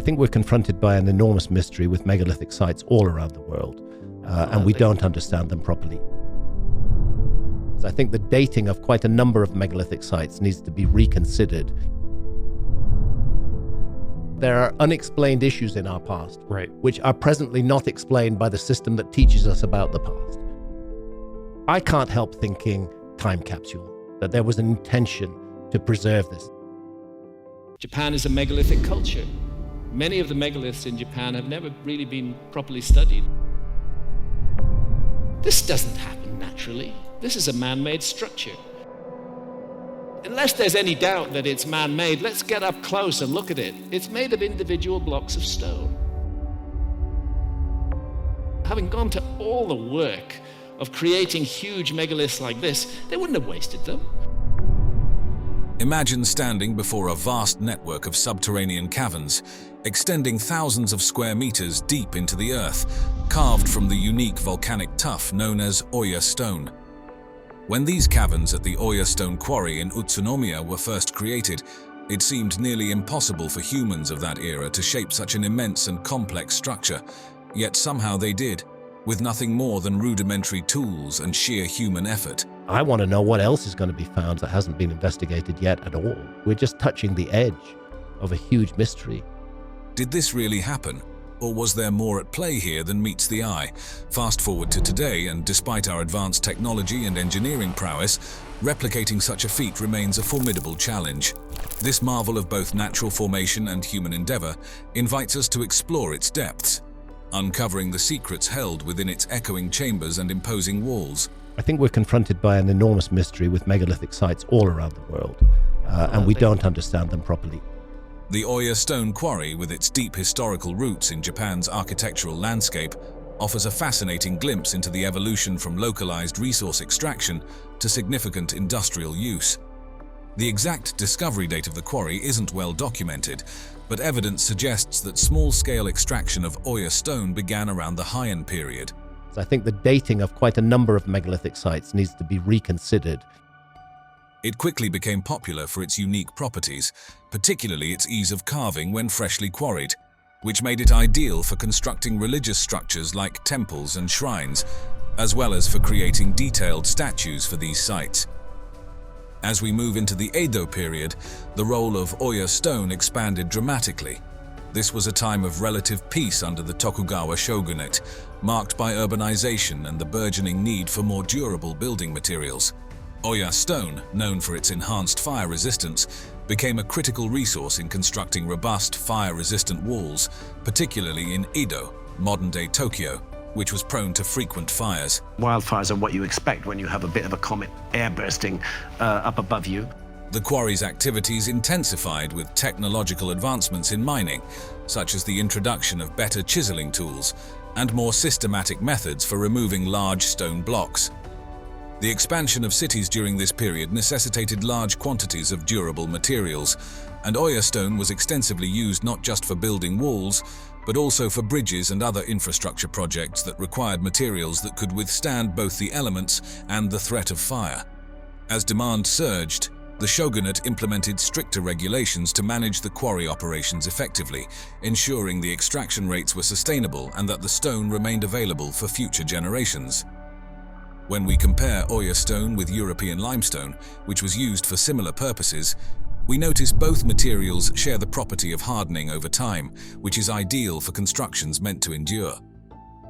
think we're confronted by an enormous mystery with megalithic sites all around the world, and we don't understand them properly. So I think the dating of quite a number of megalithic sites needs to be reconsidered. There are unexplained issues in our past, which are presently not explained by the system that teaches us about the past. I can't help thinking time capsule, that there was an intention to preserve this. Japan is a megalithic culture. Many of the megaliths in Japan have never really been properly studied. This doesn't happen naturally. This is a man-made structure. Unless there's any doubt that it's man-made, let's get up close and look at it. It's made of individual blocks of stone. Having gone to all the work of creating huge megaliths like this, they wouldn't have wasted them. Imagine standing before a vast network of subterranean caverns, extending thousands of square meters deep into the earth, carved from the unique volcanic tuff known as Oya stone. When these caverns at the Oya stone quarry in Utsunomiya were first created, it seemed nearly impossible for humans of that era to shape such an immense and complex structure, yet somehow they did, with nothing more than rudimentary tools and sheer human effort. I want to know what else is going to be found that hasn't been investigated yet at all. We're just touching the edge of a huge mystery. Did this really happen? Or was there more at play here than meets the eye? Fast forward to today, and despite our advanced technology and engineering prowess, replicating such a feat remains a formidable challenge. This marvel of both natural formation and human endeavor invites us to explore its depths, uncovering the secrets held within its echoing chambers and imposing walls. I think we're confronted by an enormous mystery with megalithic sites all around the world, and we don't understand them properly. The Oya stone quarry, with its deep historical roots in Japan's architectural landscape, offers a fascinating glimpse into the evolution from localized resource extraction to significant industrial use. The exact discovery date of the quarry isn't well documented, but evidence suggests that small-scale extraction of Oya stone began around the Heian period. So I think the dating of quite a number of megalithic sites needs to be reconsidered. It quickly became popular for its unique properties, particularly its ease of carving when freshly quarried, which made it ideal for constructing religious structures like temples and shrines, as well as for creating detailed statues for these sites. As we move into the Edo period, the role of Oya stone expanded dramatically. This was a time of relative peace under the Tokugawa shogunate, marked by urbanization and the burgeoning need for more durable building materials. Oya stone, known for its enhanced fire resistance, became a critical resource in constructing robust, fire-resistant walls, particularly in Edo, modern-day Tokyo, which was prone to frequent fires. Wildfires are what you expect when you have a bit of a comet air bursting up above you. The quarry's activities intensified with technological advancements in mining, such as the introduction of better chiseling tools and more systematic methods for removing large stone blocks. The expansion of cities during this period necessitated large quantities of durable materials, and Oya stone was extensively used not just for building walls, but also for bridges and other infrastructure projects that required materials that could withstand both the elements and the threat of fire. As demand surged, the shogunate implemented stricter regulations to manage the quarry operations effectively, ensuring the extraction rates were sustainable and that the stone remained available for future generations. When we compare Oya stone with European limestone, which was used for similar purposes, we notice both materials share the property of hardening over time, which is ideal for constructions meant to endure.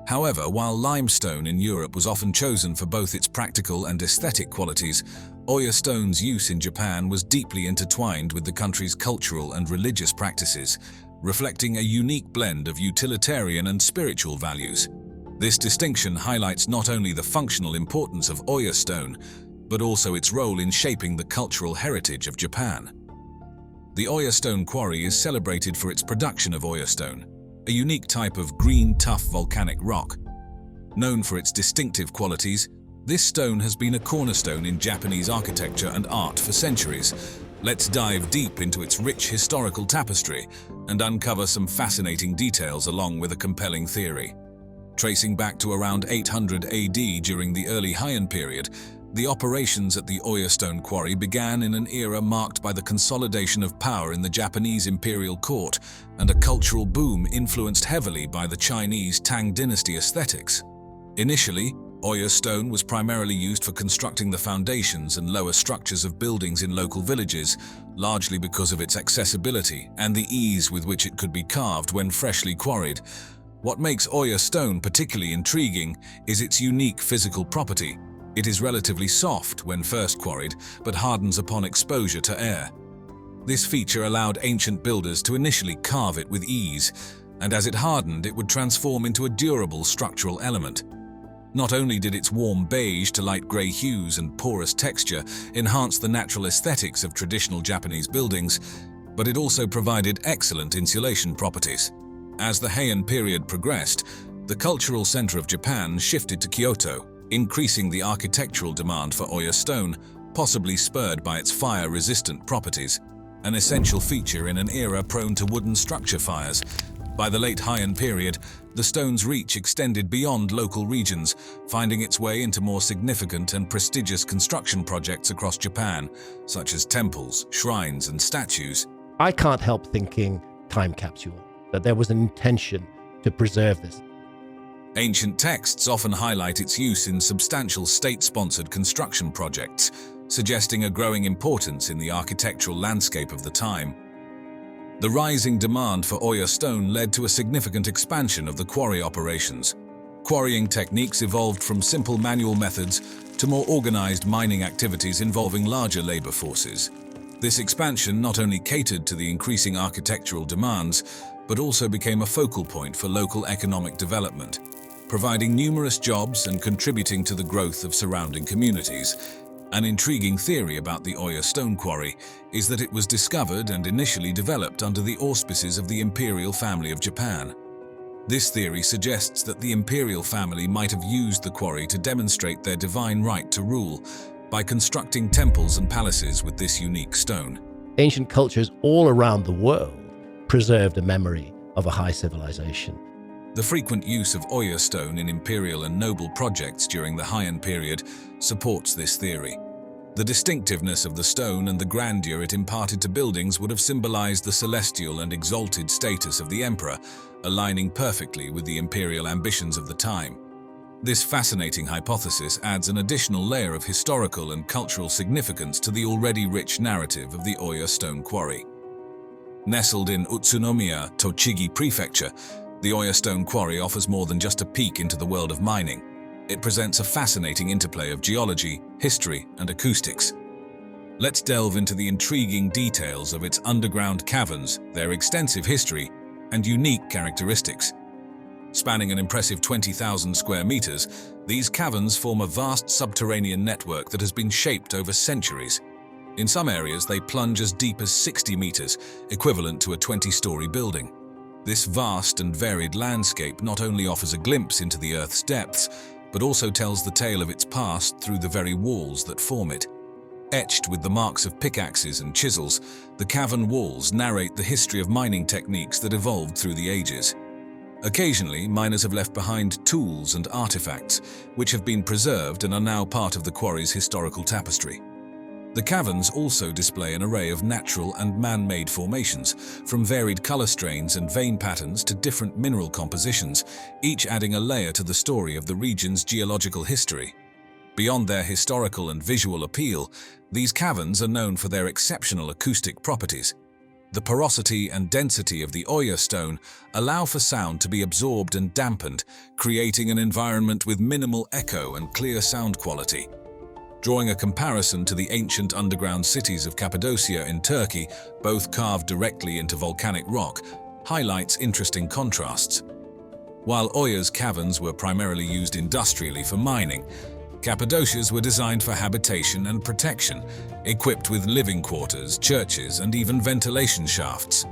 However, while limestone in Europe was often chosen for both its practical and aesthetic qualities, Oya stone's use in Japan was deeply intertwined with the country's cultural and religious practices, reflecting a unique blend of utilitarian and spiritual values. This distinction highlights not only the functional importance of Oya stone, but also its role in shaping the cultural heritage of Japan. The Oya stone quarry is celebrated for its production of Oya stone, a unique type of green, tough volcanic rock. Known for its distinctive qualities, this stone has been a cornerstone in Japanese architecture and art for centuries. Let's dive deep into its rich historical tapestry and uncover some fascinating details along with a compelling theory. Tracing back to around 800 AD during the early Heian period, The operations at the Oya Stone Quarry began in an era marked by the consolidation of power in the Japanese imperial court and a cultural boom influenced heavily by the Chinese Tang dynasty aesthetics. Initially, Oya stone was primarily used for constructing the foundations and lower structures of buildings in local villages, largely because of its accessibility and the ease with which it could be carved when freshly quarried. What makes Oya stone particularly intriguing is its unique physical property. It is relatively soft when first quarried, but hardens upon exposure to air. This feature allowed ancient builders to initially carve it with ease, and as it hardened, it would transform into a durable structural element. Not only did its warm beige to light grey hues and porous texture enhance the natural aesthetics of traditional Japanese buildings, but it also provided excellent insulation properties. As the Heian period progressed, the cultural center of Japan shifted to Kyoto, increasing the architectural demand for Oya stone, possibly spurred by its fire-resistant properties, an essential feature in an era prone to wooden structure fires. By the late Heian period, the stone's reach extended beyond local regions, finding its way into more significant and prestigious construction projects across Japan, such as temples, shrines, and statues. I can't help thinking time capsule, that there was an intention to preserve this. Ancient texts often highlight its use in substantial state-sponsored construction projects, suggesting a growing importance in the architectural landscape of the time. The rising demand for Oya stone led to a significant expansion of the quarry operations. Quarrying techniques evolved from simple manual methods to more organized mining activities involving larger labor forces. This expansion not only catered to the increasing architectural demands, but also became a focal point for local economic development, providing numerous jobs and contributing to the growth of surrounding communities. An intriguing theory about the Oya stone quarry is that it was discovered and initially developed under the auspices of the imperial family of Japan. This theory suggests that the imperial family might have used the quarry to demonstrate their divine right to rule by constructing temples and palaces with this unique stone. Ancient cultures all around the world preserved a memory of a high civilization. The frequent use of Oya stone in imperial and noble projects during the Heian period supports this theory. The distinctiveness of the stone and the grandeur it imparted to buildings would have symbolized the celestial and exalted status of the emperor, aligning perfectly with the imperial ambitions of the time. This fascinating hypothesis adds an additional layer of historical and cultural significance to the already rich narrative of the Oya stone quarry. Nestled in Utsunomiya, Tochigi Prefecture, the Oya stone quarry offers more than just a peek into the world of mining. It presents a fascinating interplay of geology, history, and acoustics. Let's delve into the intriguing details of its underground caverns, their extensive history, and unique characteristics. Spanning an impressive 20,000 square meters, these caverns form a vast subterranean network that has been shaped over centuries. In some areas, they plunge as deep as 60 meters, equivalent to a 20-story building. This vast and varied landscape not only offers a glimpse into the Earth's depths, but also tells the tale of its past through the very walls that form it. Etched with the marks of pickaxes and chisels, the cavern walls narrate the history of mining techniques that evolved through the ages. Occasionally, miners have left behind tools and artifacts, which have been preserved and are now part of the quarry's historical tapestry. The caverns also display an array of natural and man-made formations, from varied color strains and vein patterns to different mineral compositions, each adding a layer to the story of the region's geological history. Beyond their historical and visual appeal, these caverns are known for their exceptional acoustic properties. The porosity and density of the Oya stone allow for sound to be absorbed and dampened, creating an environment with minimal echo and clear sound quality. Drawing a comparison to the ancient underground cities of Cappadocia in Turkey, both carved directly into volcanic rock, highlights interesting contrasts. While Oya's caverns were primarily used industrially for mining, Cappadocia's were designed for habitation and protection, equipped with living quarters, churches, and even ventilation shafts.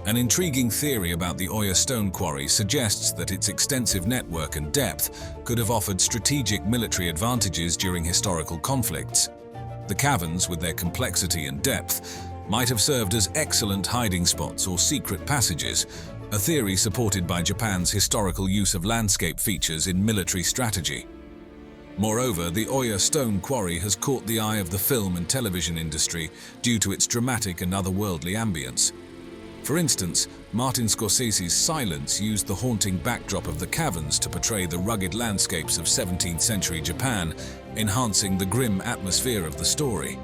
An intriguing theory about the Oya stone quarry suggests that its extensive network and depth could have offered strategic military advantages during historical conflicts. The caverns, with their complexity and depth, might have served as excellent hiding spots or secret passages, a theory supported by Japan's historical use of landscape features in military strategy. Moreover, the Oya stone quarry has caught the eye of the film and television industry due to its dramatic and otherworldly ambience. For instance, Martin Scorsese's Silence used the haunting backdrop of the caverns to portray the rugged landscapes of 17th century Japan, enhancing the grim atmosphere of the story.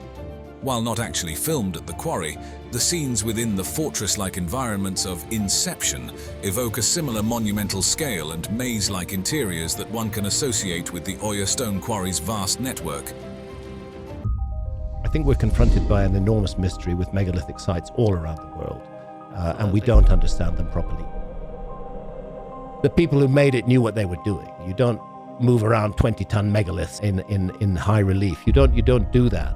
While not actually filmed at the quarry, the scenes within the fortress-like environments of Inception evoke a similar monumental scale and maze-like interiors that one can associate with the Oya stone quarry's vast network. I think we're confronted by an enormous mystery with megalithic sites all around the world, and we don't understand them properly. The people who made it knew what they were doing. You don't move around 20-ton megaliths in high relief. You don't do that.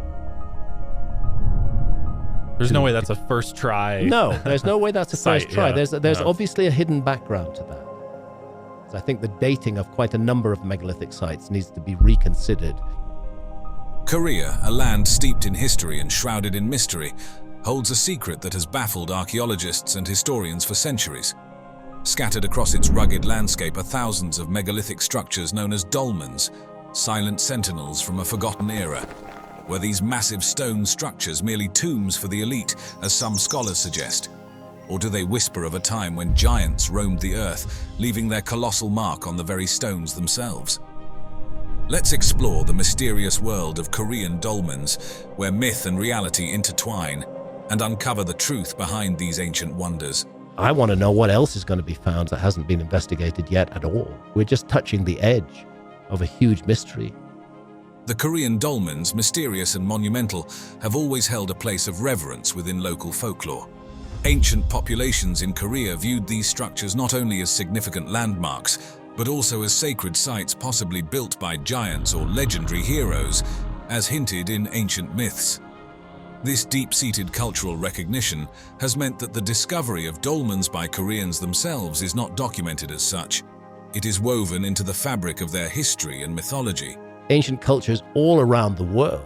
There's no way that's a first try. No, there's no way that's a first try. Yeah. There's obviously a hidden background to that. So I think the dating of quite a number of megalithic sites needs to be reconsidered. Korea, a land steeped in history and shrouded in mystery, holds a secret that has baffled archaeologists and historians for centuries. Scattered across its rugged landscape are thousands of megalithic structures known as dolmens, silent sentinels from a forgotten era. Were these massive stone structures merely tombs for the elite, as some scholars suggest? Or do they whisper of a time when giants roamed the earth, leaving their colossal mark on the very stones themselves? Let's explore the mysterious world of Korean dolmens, where myth and reality intertwine, and uncover the truth behind these ancient wonders. I want to know what else is going to be found that hasn't been investigated yet at all. We're just touching the edge of a huge mystery. The Korean dolmens, mysterious and monumental, have always held a place of reverence within local folklore. Ancient populations in Korea viewed these structures not only as significant landmarks, but also as sacred sites possibly built by giants or legendary heroes, as hinted in ancient myths. This deep-seated cultural recognition has meant that the discovery of dolmens by Koreans themselves is not documented as such. It is woven into the fabric of their history and mythology. Ancient cultures all around the world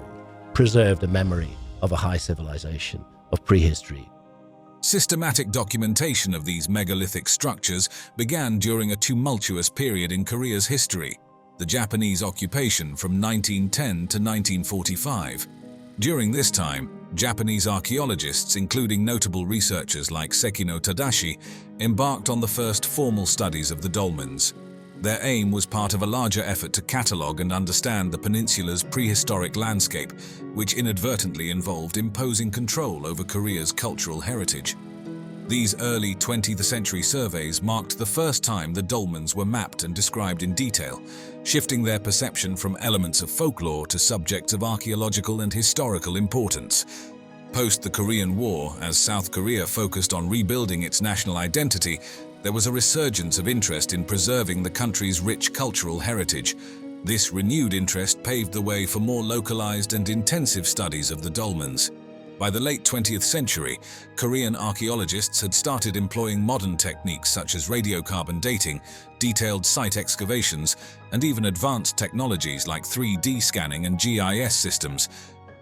preserved a memory of a high civilization, of prehistory. Systematic documentation of these megalithic structures began during a tumultuous period in Korea's history, the Japanese occupation from 1910 to 1945. During this time, Japanese archaeologists, including notable researchers like Sekino Tadashi, embarked on the first formal studies of the dolmens. Their aim was part of a larger effort to catalogue and understand the peninsula's prehistoric landscape, which inadvertently involved imposing control over Korea's cultural heritage. These early 20th century surveys marked the first time the dolmens were mapped and described in detail, shifting their perception from elements of folklore to subjects of archaeological and historical importance. Post the Korean War, as South Korea focused on rebuilding its national identity, there was a resurgence of interest in preserving the country's rich cultural heritage. This renewed interest paved the way for more localized and intensive studies of the dolmens. By the late 20th century, Korean archaeologists had started employing modern techniques such as radiocarbon dating, detailed site excavations, and even advanced technologies like 3D scanning and GIS systems.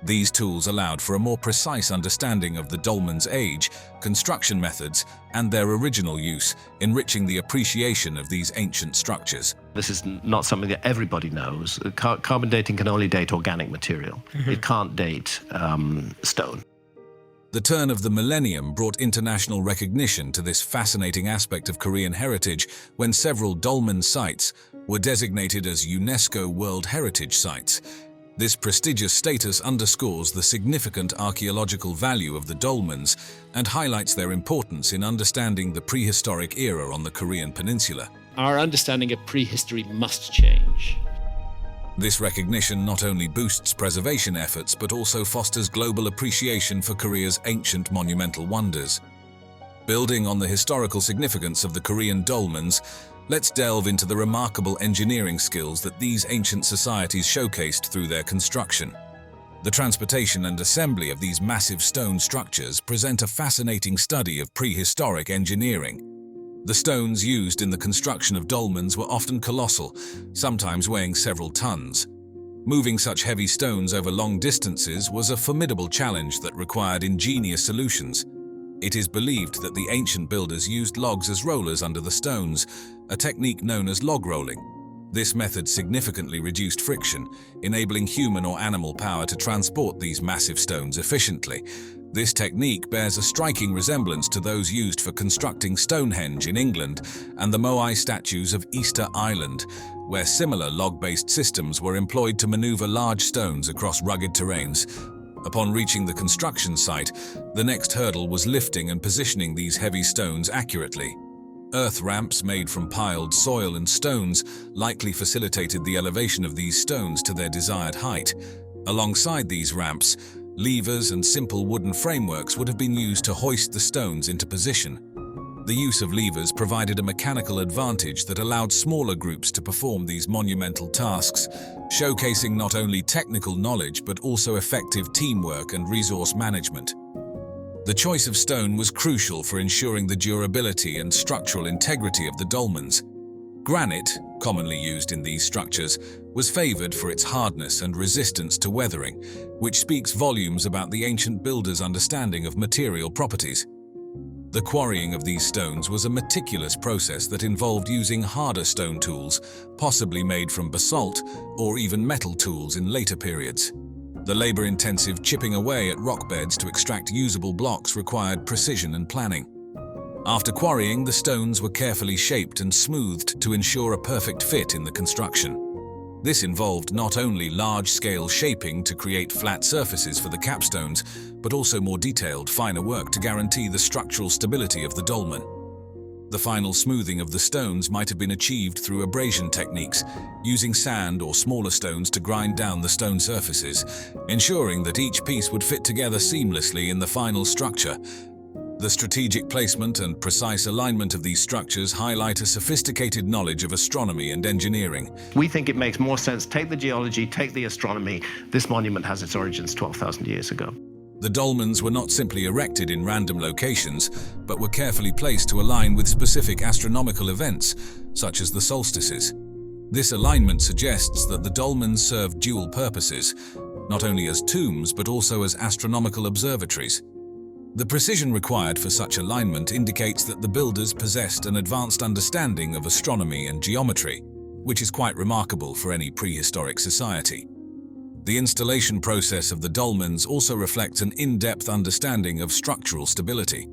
These tools allowed for a more precise understanding of the dolmen's age, construction methods, and their original use, enriching the appreciation of these ancient structures. This is not something that everybody knows. Carbon dating can only date organic material. It can't date stone. The turn of the millennium brought international recognition to this fascinating aspect of Korean heritage when several dolmen sites were designated as UNESCO World Heritage Sites. This prestigious status underscores the significant archaeological value of the dolmens and highlights their importance in understanding the prehistoric era on the Korean peninsula. Our understanding of prehistory must change. This recognition not only boosts preservation efforts but also fosters global appreciation for Korea's ancient monumental wonders. Building on the historical significance of the Korean dolmens, let's delve into the remarkable engineering skills that these ancient societies showcased through their construction. The transportation and assembly of these massive stone structures present a fascinating study of prehistoric engineering. The stones used in the construction of dolmens were often colossal, sometimes weighing several tons. Moving such heavy stones over long distances was a formidable challenge that required ingenious solutions. It is believed that the ancient builders used logs as rollers under the stones, a technique known as log rolling. This method significantly reduced friction, enabling human or animal power to transport these massive stones efficiently. This technique bears a striking resemblance to those used for constructing Stonehenge in England and the Moai statues of Easter Island, where similar log-based systems were employed to maneuver large stones across rugged terrains. Upon reaching the construction site, the next hurdle was lifting and positioning these heavy stones accurately. Earth ramps made from piled soil and stones likely facilitated the elevation of these stones to their desired height. Alongside these ramps, levers and simple wooden frameworks would have been used to hoist the stones into position. The use of levers provided a mechanical advantage that allowed smaller groups to perform these monumental tasks, showcasing not only technical knowledge but also effective teamwork and resource management. The choice of stone was crucial for ensuring the durability and structural integrity of the dolmens. Granite, commonly used in these structures, was favored for its hardness and resistance to weathering, which speaks volumes about the ancient builders' understanding of material properties. The quarrying of these stones was a meticulous process that involved using harder stone tools, possibly made from basalt or even metal tools in later periods. The labor-intensive chipping away at rock beds to extract usable blocks required precision and planning. After quarrying, the stones were carefully shaped and smoothed to ensure a perfect fit in the construction. This involved not only large-scale shaping to create flat surfaces for the capstones, but also more detailed, finer work to guarantee the structural stability of the dolmen. The final smoothing of the stones might have been achieved through abrasion techniques, using sand or smaller stones to grind down the stone surfaces, ensuring that each piece would fit together seamlessly in the final structure. The strategic placement and precise alignment of these structures highlight a sophisticated knowledge of astronomy and engineering. We think it makes more sense. Take the geology, take the astronomy. This monument has its origins 12,000 years ago. The dolmens were not simply erected in random locations, but were carefully placed to align with specific astronomical events, such as the solstices. This alignment suggests that the dolmens served dual purposes, not only as tombs but also as astronomical observatories. The precision required for such alignment indicates that the builders possessed an advanced understanding of astronomy and geometry, which is quite remarkable for any prehistoric society. The installation process of the dolmens also reflects an in-depth understanding of structural stability.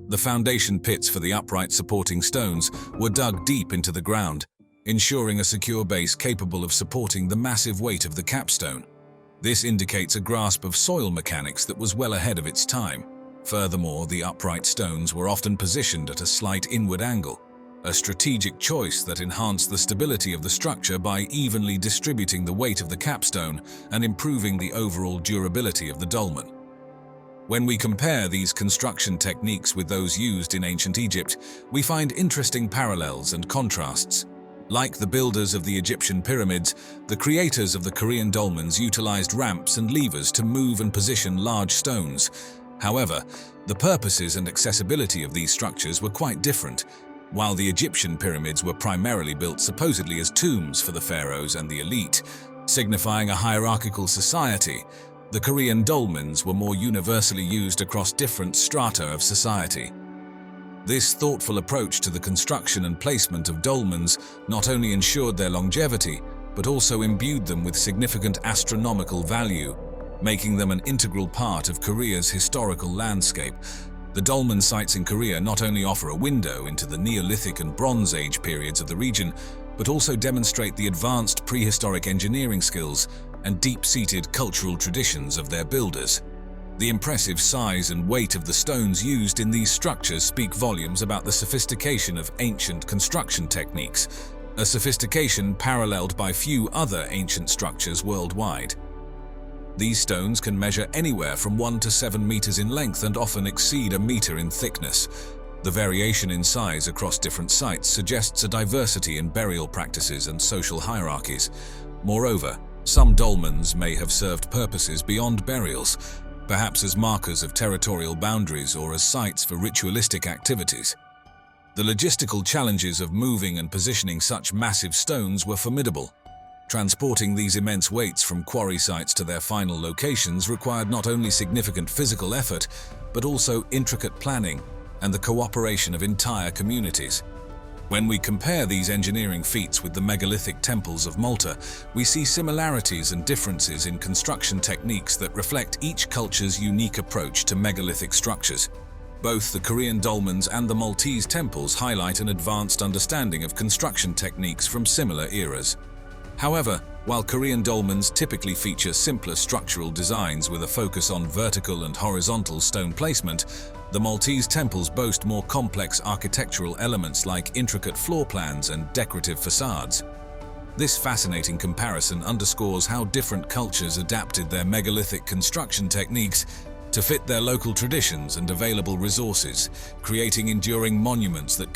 The foundation pits for the upright supporting stones were dug deep into the ground, ensuring a secure base capable of supporting the massive weight of the capstone. This indicates a grasp of soil mechanics that was well ahead of its time. Furthermore, the upright stones were often positioned at a slight inward angle, a strategic choice that enhanced the stability of the structure by evenly distributing the weight of the capstone and improving the overall durability of the dolmen. When we compare these construction techniques with those used in ancient Egypt, we find interesting parallels and contrasts. Like the builders of the Egyptian pyramids, the creators of the Korean dolmens utilized ramps and levers to move and position large stones. However, the purposes and accessibility of these structures were quite different. While the Egyptian pyramids were primarily built supposedly as tombs for the pharaohs and the elite, signifying a hierarchical society, the Korean dolmens were more universally used across different strata of society. This thoughtful approach to the construction and placement of dolmens not only ensured their longevity, but also imbued them with significant astronomical value, making them an integral part of Korea's historical landscape. The dolmen sites in Korea not only offer a window into the Neolithic and Bronze Age periods of the region, but also demonstrate the advanced prehistoric engineering skills and deep-seated cultural traditions of their builders. The impressive size and weight of the stones used in these structures speak volumes about the sophistication of ancient construction techniques, a sophistication paralleled by few other ancient structures worldwide. These stones can measure anywhere from 1 to 7 meters in length and often exceed a meter in thickness. The variation in size across different sites suggests a diversity in burial practices and social hierarchies. Moreover, some dolmens may have served purposes beyond burials, perhaps as markers of territorial boundaries or as sites for ritualistic activities. The logistical challenges of moving and positioning such massive stones were formidable. Transporting these immense weights from quarry sites to their final locations required not only significant physical effort, but also intricate planning and the cooperation of entire communities. When we compare these engineering feats with the megalithic temples of Malta, we see similarities and differences in construction techniques that reflect each culture's unique approach to megalithic structures. Both the Korean dolmens and the Maltese temples highlight an advanced understanding of construction techniques from similar eras. However, while Korean dolmens typically feature simpler structural designs with a focus on vertical and horizontal stone placement, the Maltese temples boast more complex architectural elements like intricate floor plans and decorative facades. This fascinating comparison underscores how different cultures adapted their megalithic construction techniques to fit their local traditions and available resources, creating enduring monuments that